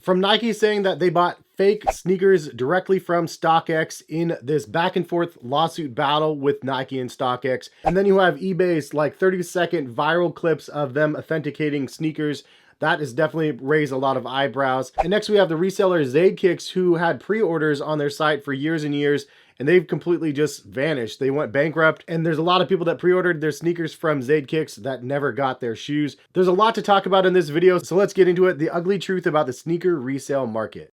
From Nike saying that they bought fake sneakers directly from StockX in this back and forth lawsuit battle with Nike and StockX. And then you have eBay's like 30-second viral clips of them authenticating sneakers. That has definitely raised a lot of eyebrows. And next we have the reseller Kicks, who had pre-orders on their site for years and years, and they've completely just vanished. They went bankrupt, and there's a lot of people that pre-ordered their sneakers from Kicks that never got their shoes. There's a lot to talk about in this video, so let's get into it. The ugly truth about the sneaker resale market.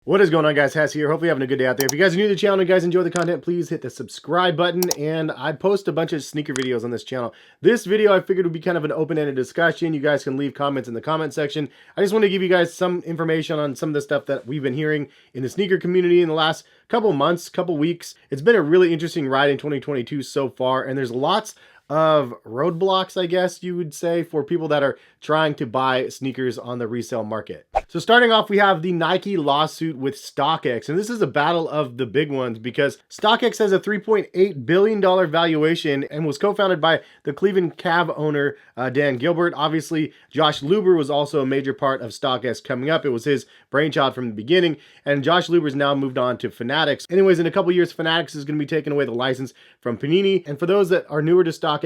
What is going on, guys? Hess here. Hopefully you're having a good day out there. If you guys are new to the channel and you guys enjoy the content, please hit the subscribe button. And I post a bunch of sneaker videos on this channel. This video I figured would be kind of an open-ended discussion. You guys can leave comments in the comment section. I just want to give you guys some information on some of the stuff that we've been hearing in the sneaker community in the last couple months, couple weeks. It's been a really interesting ride in 2022 so far, and there's lots of roadblocks, I guess you would say, for people that are trying to buy sneakers on the resale market. So starting off, we have the Nike lawsuit with StockX, and this is a battle of the big ones because StockX has a $3.8 billion valuation and was co-founded by the Cleveland Cav owner, Dan Gilbert. Obviously, Josh Luber was also a major part of StockX coming up. It was his brainchild from the beginning, and Josh Luber's now moved on to Fanatics. Anyways, in a couple years, Fanatics is going to be taking away the license from Panini, and for those that are newer to StockX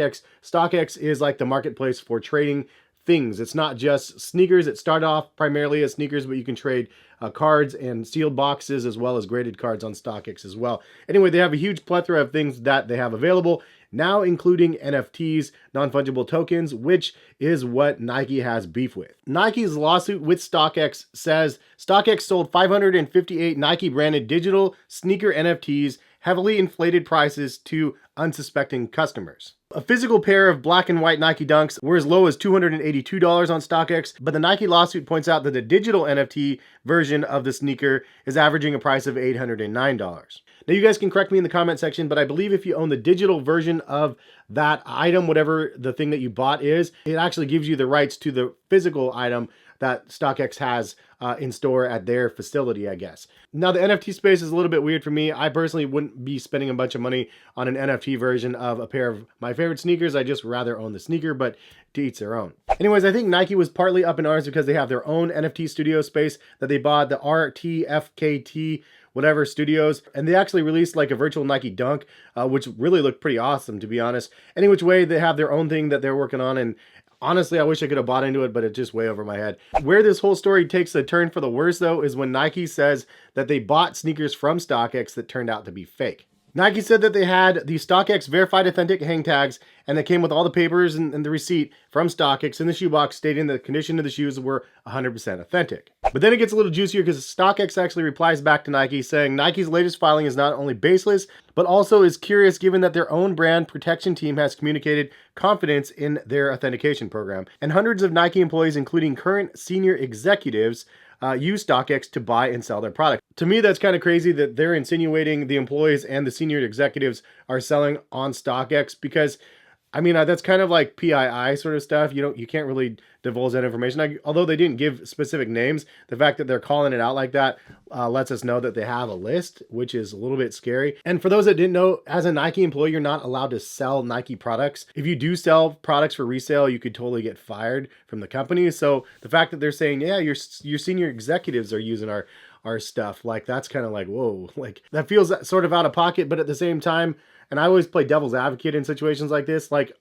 is like the marketplace for trading things. It's not just sneakers. It started off primarily as sneakers, but you can trade cards and sealed boxes as well as graded cards on StockX as well. Anyway, they have a huge plethora of things that they have available now, including NFTs, non-fungible tokens, which is what Nike has beef with. Nike's lawsuit with StockX says StockX sold 558 Nike branded digital sneaker NFTs, heavily inflated prices to unsuspecting customers. A physical pair of black and white Nike Dunks were as low as $282 on StockX, but the Nike lawsuit points out that the digital NFT version of the sneaker is averaging a price of $809. Now, you guys can correct me in the comment section, but I believe if you own the digital version of that item, whatever the thing that you bought is, it actually gives you the rights to the physical item that StockX has in store at their facility, I guess. Now, the NFT space is a little bit weird for me. I personally wouldn't be spending a bunch of money on an NFT version of a pair of my favorite sneakers. I just rather own the sneaker, but to each their own. Anyways, I think Nike was partly up in arms because they have their own NFT studio space that they bought, the RTFKT whatever studios, and they actually released like a virtual Nike Dunk, which really looked pretty awesome, to be honest. Any which way, they have their own thing that they're working on, and honestly, I wish I could have bought into it, but it's just way over my head. Where this whole story takes a turn for the worse, though, is when Nike says that they bought sneakers from StockX that turned out to be fake. Nike said that they had the StockX verified authentic hang tags, and they came with all the papers and the receipt from StockX in the shoebox stating that the condition of the shoes were 100% authentic. But then it gets a little juicier because StockX actually replies back to Nike saying Nike's latest filing is not only baseless, but also is curious given that their own brand protection team has communicated confidence in their authentication program. And hundreds of Nike employees, including current senior executives, use StockX to buy and sell their product. To me, that's kind of crazy that they're insinuating the employees and the senior executives are selling on StockX because, I mean, that's kind of like PII sort of stuff. You can't really divulge that information. Although they didn't give specific names, the fact that they're calling it out like that lets us know that they have a list, which is a little bit scary. And for those that didn't know, as a Nike employee, you're not allowed to sell Nike products. If you do sell products for resale, you could totally get fired from the company. So the fact that they're saying, yeah, your senior executives are using our stuff, like that's kind of like, whoa, like that feels sort of out of pocket. But at the same time, and I always play devil's advocate in situations like this, like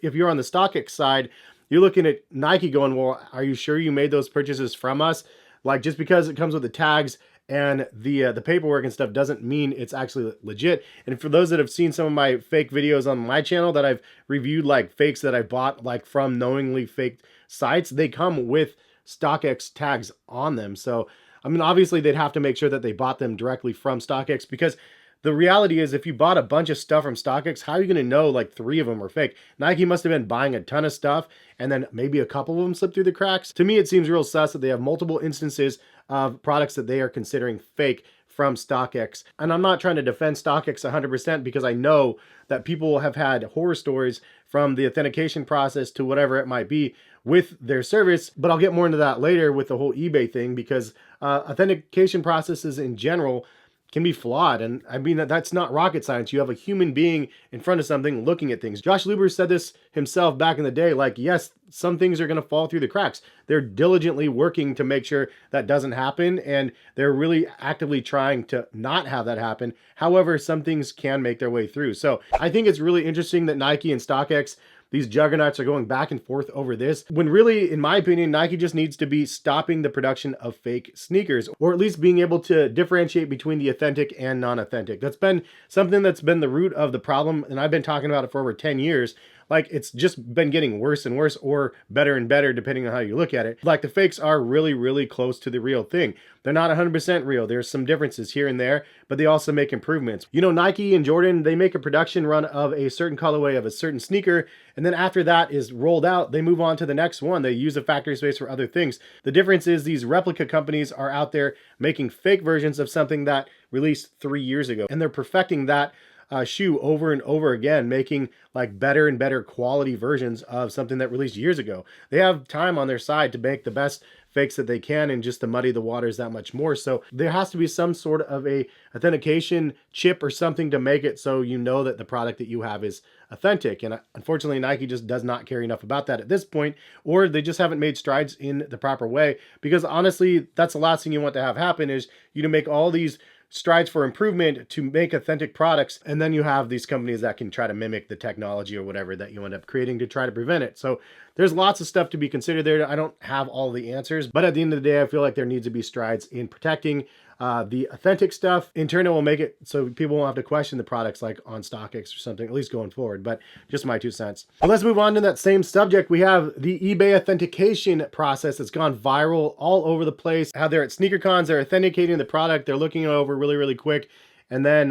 if you're on the StockX side, you're looking at Nike going, well, are you sure you made those purchases from us? Like, just because it comes with the tags and the paperwork and stuff doesn't mean it's actually legit. And for those that have seen some of my fake videos on my channel that I've reviewed, like fakes that I bought like from knowingly faked sites, they come with StockX tags on them. So, I mean, obviously they'd have to make sure that they bought them directly from StockX, because the reality is, if you bought a bunch of stuff from StockX, how are you going to know like 3 of them are fake? Nike must have been buying a ton of stuff, and then maybe a couple of them slipped through the cracks. To me, it seems real sus that they have multiple instances of products that they are considering fake from StockX. And I'm not trying to defend StockX 100% because I know that people have had horror stories from the authentication process to whatever it might be with their service, but I'll get more into that later with the whole eBay thing, because authentication processes in general can be flawed. And I mean, that's not rocket science. You have a human being in front of something looking at things. Josh Luber said this himself back in the day, like, yes, some things are going to fall through the cracks. They're diligently working to make sure that doesn't happen, and they're really actively trying to not have that happen. However, some things can make their way through. So I think it's really interesting that Nike and StockX, these juggernauts, are going back and forth over this, when really, in my opinion, Nike just needs to be stopping the production of fake sneakers, or at least being able to differentiate between the authentic and non-authentic. That's been something that's been the root of the problem, and I've been talking about it for over 10 years. Like, it's just been getting worse and worse, or better and better, depending on how you look at it. Like, the fakes are really, really close to the real thing. They're not 100% real. There's some differences here and there, but they also make improvements. You know, Nike and Jordan, they make a production run of a certain colorway of a certain sneaker, and then after that is rolled out, they move on to the next one. They use the factory space for other things. The difference is these replica companies are out there making fake versions of something that released 3 years ago, and they're perfecting that shoe over and over again, making like better and better quality versions of something that released years ago. They have time on their side to make the best fakes that they can, and just to muddy the waters that much more. So there has to be some sort of a authentication chip or something to make it so you know that the product that you have is authentic. And unfortunately, Nike just does not care enough about that at this point, or they just haven't made strides in the proper way. Because honestly, that's the last thing you want to have happen, is you to make all these strides for improvement to make authentic products, and then you have these companies that can try to mimic the technology or whatever that you end up creating to try to prevent it. So there's lots of stuff to be considered there. I don't have all the answers, but at the end of the day, I feel like there needs to be strides in protecting the authentic stuff. In turn, it will make it so people won't have to question the products like on StockX or something, at least going forward. But just my 2 cents. But let's move on to that same subject. We have the eBay authentication process that's gone viral all over the place. How they're at sneaker cons, they're authenticating the product, they're looking it over really, really quick. And then,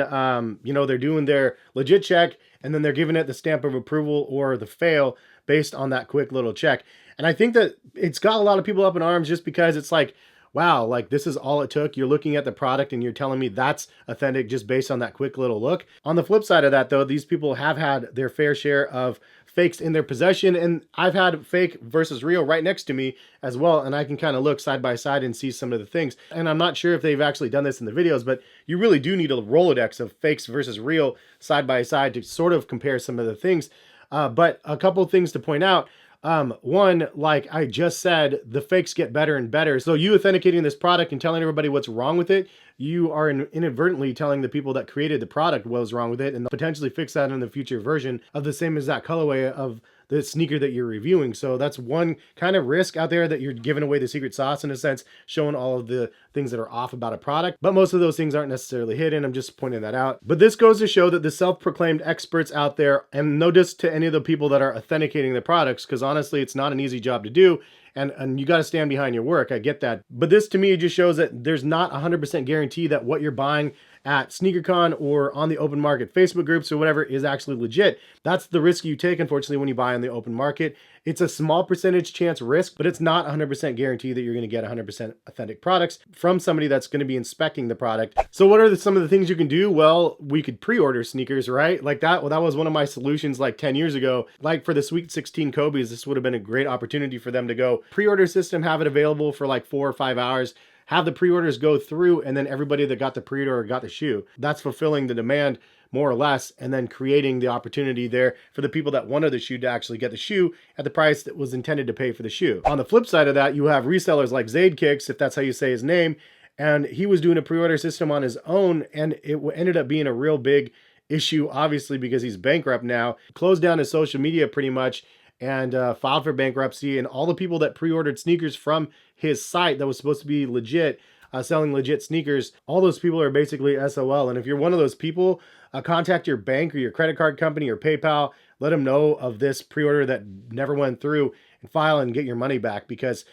you know, they're doing their legit check, and then they're giving it the stamp of approval or the fail based on that quick little check. And I think that it's got a lot of people up in arms, just because it's like, wow, like this is all it took. You're looking at the product and you're telling me that's authentic just based on that quick little look. On the flip side of that, though, these people have had their fair share of fakes in their possession, and I've had fake versus real right next to me as well, and I can kind of look side by side and see some of the things. And I'm not sure if they've actually done this in the videos, but you really do need a Rolodex of fakes versus real side by side to sort of compare some of the things. But a couple of things to point out. One, like I just said, the fakes get better and better. So you authenticating this product and telling everybody what's wrong with it, you are inadvertently telling the people that created the product what was wrong with it, and they'll potentially fix that in the future version of the same exact colorway of the sneaker that you're reviewing. So that's one kind of risk out there, that you're giving away the secret sauce in a sense, showing all of the things that are off about a product. But most of those things aren't necessarily hidden. I'm just pointing that out. But this goes to show that the self-proclaimed experts out there, and no diss to any of the people that are authenticating the products, because honestly, it's not an easy job to do. And you got to stand behind your work. I get that. But this to me just shows that there's not 100% guarantee that what you're buying at SneakerCon or on the open market Facebook groups or whatever is actually legit. That's the risk you take, unfortunately, when you buy on the open market. It's a small percentage chance risk, but it's not 100% guarantee that you're going to get 100% authentic products from somebody that's going to be inspecting the product. So what are some of the things you can do? Well, we could pre-order sneakers, right? Like that. Well, that was one of my solutions like 10 years ago. Like for the Sweet 16 Kobe's, this would have been a great opportunity for them to go pre-order system, have it available for like 4 or 5 hours, have the pre-orders go through, and then everybody that got the pre-order got the shoe. That's fulfilling the demand more or less, and then creating the opportunity there for the people that wanted the shoe to actually get the shoe at the price that was intended to pay for the shoe. On the flip side of that, you have resellers like Zaid Kicks, if that's how you say his name, and he was doing a pre-order system on his own, and it ended up being a real big issue, obviously, because he's bankrupt now, closed down his social media pretty much, and filed for bankruptcy. And all the people that pre-ordered sneakers from his site that was supposed to be legit, selling legit sneakers, all those people are basically SOL. And if you're one of those people, contact your bank or your credit card company or PayPal, let them know of this pre-order that never went through, and file and get your money back, because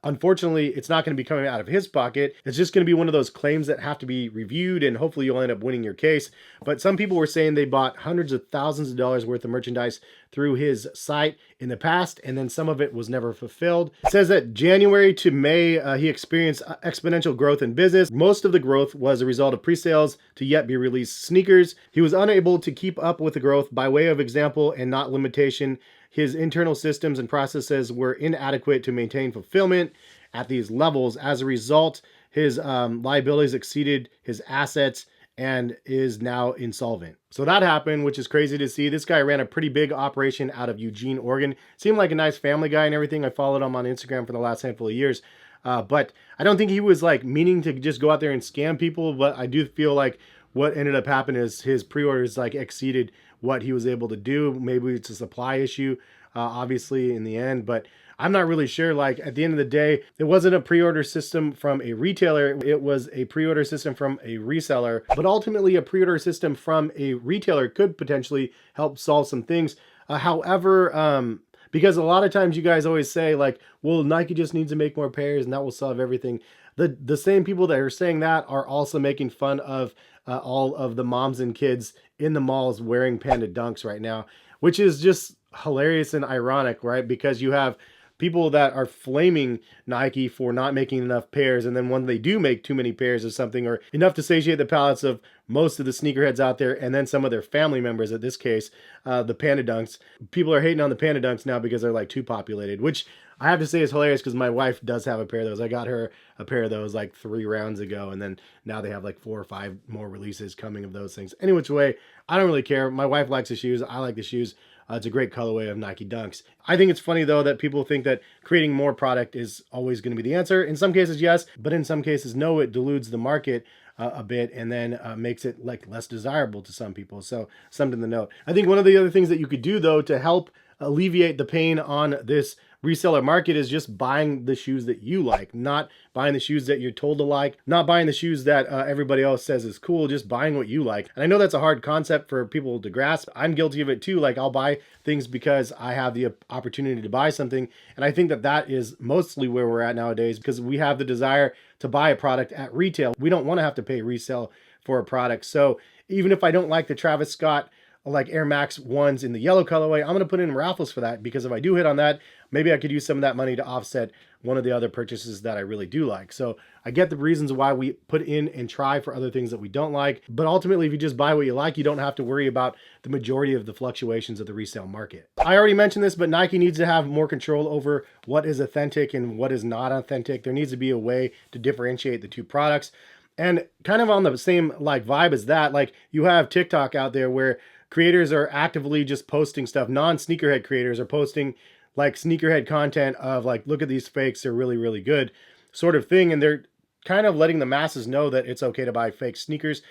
unfortunately, it's not going to be coming out of his pocket. It's just going to be one of those claims that have to be reviewed, and hopefully you'll end up winning your case. But some people were saying they bought hundreds of thousands of dollars worth of merchandise through his site in the past, and then some of it was never fulfilled. It says that January to May, he experienced exponential growth in business. Most of the growth was a result of pre-sales to yet be released sneakers. He was unable to keep up with the growth. By way of example and not limitation, his internal systems and processes were inadequate to maintain fulfillment at these levels. As a result, his liabilities exceeded his assets and is now insolvent. So that happened, which is crazy to see. This guy ran a pretty big operation out of Eugene, Oregon. Seemed like a nice family guy and everything. I followed him on Instagram for the last handful of years. But I don't think he was like meaning to just go out there and scam people. But I do feel like what ended up happening is his pre-orders like exceeded what he was able to do. Maybe it's a supply issue, obviously in the end, but I'm not really sure. Like at the end of the day, it wasn't a pre-order system from a retailer. It was a pre-order system from a reseller, but ultimately a pre-order system from a retailer could potentially help solve some things. However, because a lot of times you guys always say like, well, Nike just needs to make more pairs and that will solve everything. The same people that are saying that are also making fun of all of the moms and kids in the malls wearing Panda Dunks right now, which is just hilarious and ironic, right? Because you have people that are flaming Nike for not making enough pairs, and then when they do make too many pairs of something or enough to satiate the palates of most of the sneakerheads out there, and then some of their family members, in this case, the Panda Dunks, people are hating on the Panda Dunks now because they're like too populated, which I have to say is hilarious because my wife does have a pair of those. I got her a pair of those like 3 rounds ago, and then now they have like 4 or 5 more releases coming of those things. Any which way, I don't really care. My wife likes the shoes. I like the shoes. It's a great colorway of Nike Dunks. I think it's funny though that people think that creating more product is always going to be the answer. In some cases, yes, but in some cases, no. It dilutes the market a bit and then makes it like less desirable to some people. So something to note. I think one of the other things that you could do though to help alleviate the pain on this reseller market is just buying the shoes that you like, not buying the shoes that you're told to like, not buying the shoes that everybody else says is cool, just buying what you like. And I know that's a hard concept for people to grasp. I'm guilty of it too. Like I'll buy things because I have the opportunity to buy something. And I think that that is mostly where we're at nowadays because we have the desire to buy a product at retail. We don't want to have to pay resale for a product. So even if I don't like the Travis Scott like Air Max 1s in the yellow colorway, I'm going to put in raffles for that because if I do hit on that, maybe I could use some of that money to offset one of the other purchases that I really do like. So I get the reasons why we put in and try for other things that we don't like. But ultimately, if you just buy what you like, you don't have to worry about the majority of the fluctuations of the resale market. I already mentioned this, but Nike needs to have more control over what is authentic and what is not authentic. There needs to be a way to differentiate the two products. And kind of on the same like vibe as that, like you have TikTok out there where creators are actively just posting stuff. Non-sneakerhead creators are posting like sneakerhead content of like, look at these fakes, they're really, really good sort of thing. And they're kind of letting the masses know that it's okay to buy fake sneakers.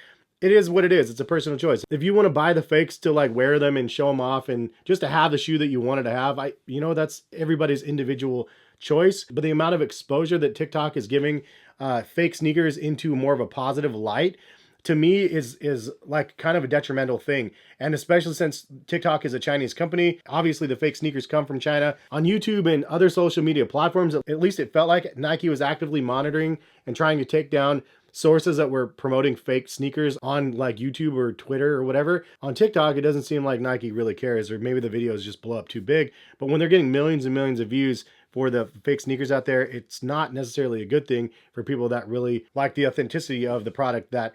It is what it is. It's a personal choice. If you want to buy the fakes to like wear them and show them off and just to have the shoe that you wanted to have, that's everybody's individual choice. But the amount of exposure that TikTok is giving fake sneakers into more of a positive light, to me is like kind of a detrimental thing. And especially since TikTok is a Chinese company, obviously the fake sneakers come from China. On YouTube and other social media platforms, at least it felt like Nike was actively monitoring and trying to take down sources that were promoting fake sneakers on like YouTube or Twitter or whatever. On TikTok, it doesn't seem like Nike really cares, or maybe the videos just blow up too big. But when they're getting millions and millions of views for the fake sneakers out there, it's not necessarily a good thing for people that really like the authenticity of the product that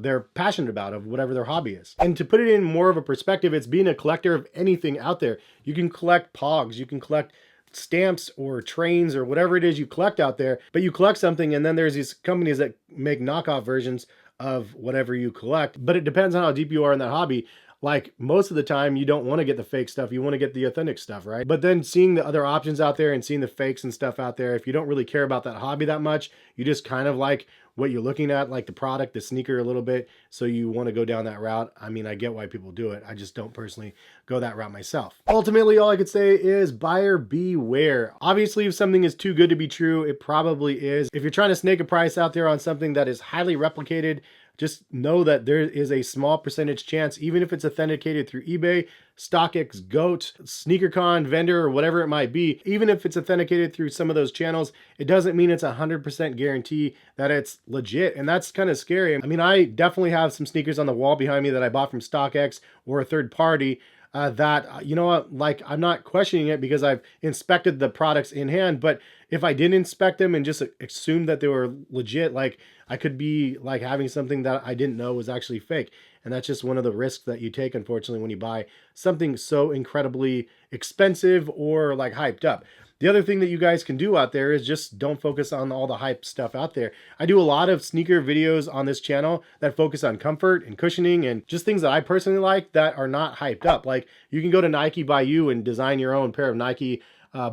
they're passionate about, of whatever their hobby is. And to put it in more of a perspective, it's being a collector of anything out there. You can collect pogs, you can collect stamps or trains or whatever it is you collect out there, but you collect something and then there's these companies that make knockoff versions of whatever you collect. But it depends on how deep you are in that hobby. Like most of the time you don't want to get the fake stuff, you want to get the authentic stuff, right? But then seeing the other options out there and seeing the fakes and stuff out there, if you don't really care about that hobby that much, you just kind of like what you're looking at, like the product, the sneaker a little bit, so you want to go down that route. I mean, I get why people do it. I just don't personally go that route myself. Ultimately, all I could say is buyer beware. Obviously, if something is too good to be true, it probably is. If you're trying to snake a price out there on something that is highly replicated, just know that there is a small percentage chance, even if it's authenticated through eBay, StockX, GOAT, SneakerCon, vendor, or whatever it might be, even if it's authenticated through some of those channels, it doesn't mean it's 100% guarantee that it's legit. And that's kind of scary. I mean, I definitely have some sneakers on the wall behind me that I bought from StockX or a third party that, you know what, like I'm not questioning it because I've inspected the products in hand, but if I didn't inspect them and just assume that they were legit, like I could be like having something that I didn't know was actually fake. And that's just one of the risks that you take, unfortunately, when you buy something so incredibly expensive or like hyped up. The other thing that you guys can do out there is just don't focus on all the hype stuff out there. I do a lot of sneaker videos on this channel that focus on comfort and cushioning and just things that I personally like that are not hyped up. Like you can go to Nike by You and design your own pair of Nike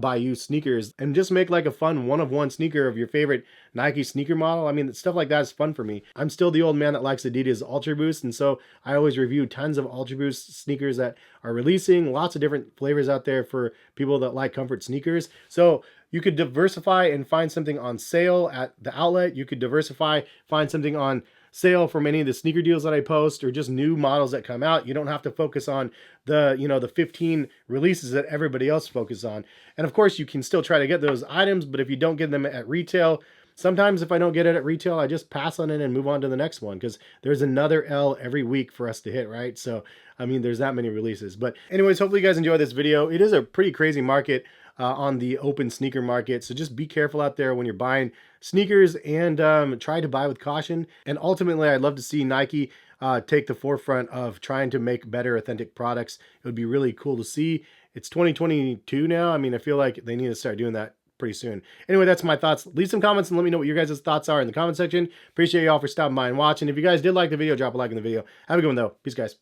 by You sneakers and just make like a fun one-of-one sneaker of your favorite Nike sneaker model. I mean, stuff like that is fun for me. I'm still the old man that likes Adidas Ultra Boost, and so I always review tons of Ultra Boost sneakers that are releasing, lots of different flavors out there for people that like comfort sneakers. So you could diversify and find something on sale at the outlet. You could diversify, find something on sale from any of the sneaker deals that I post, or just new models that come out. You don't have to focus on the, the 15 releases that everybody else focuses on. And of course, you can still try to get those items, but if you don't get them at retail, sometimes if I don't get it at retail, I just pass on it and move on to the next one, because there's another L every week for us to hit, right? So, I mean, there's that many releases. But anyways, hopefully you guys enjoy this video. It is a pretty crazy market on the open sneaker market. So just be careful out there when you're buying sneakers, and try to buy with caution. And ultimately, I'd love to see Nike take the forefront of trying to make better authentic products. It would be really cool to see. It's 2022 now. I mean, I feel like they need to start doing that pretty soon. Anyway, that's my thoughts. Leave some comments and let me know what your guys' thoughts are in the comment section. Appreciate y'all for stopping by and watching. If you guys did like the video, drop a like in the video. Have a good one though. Peace, guys.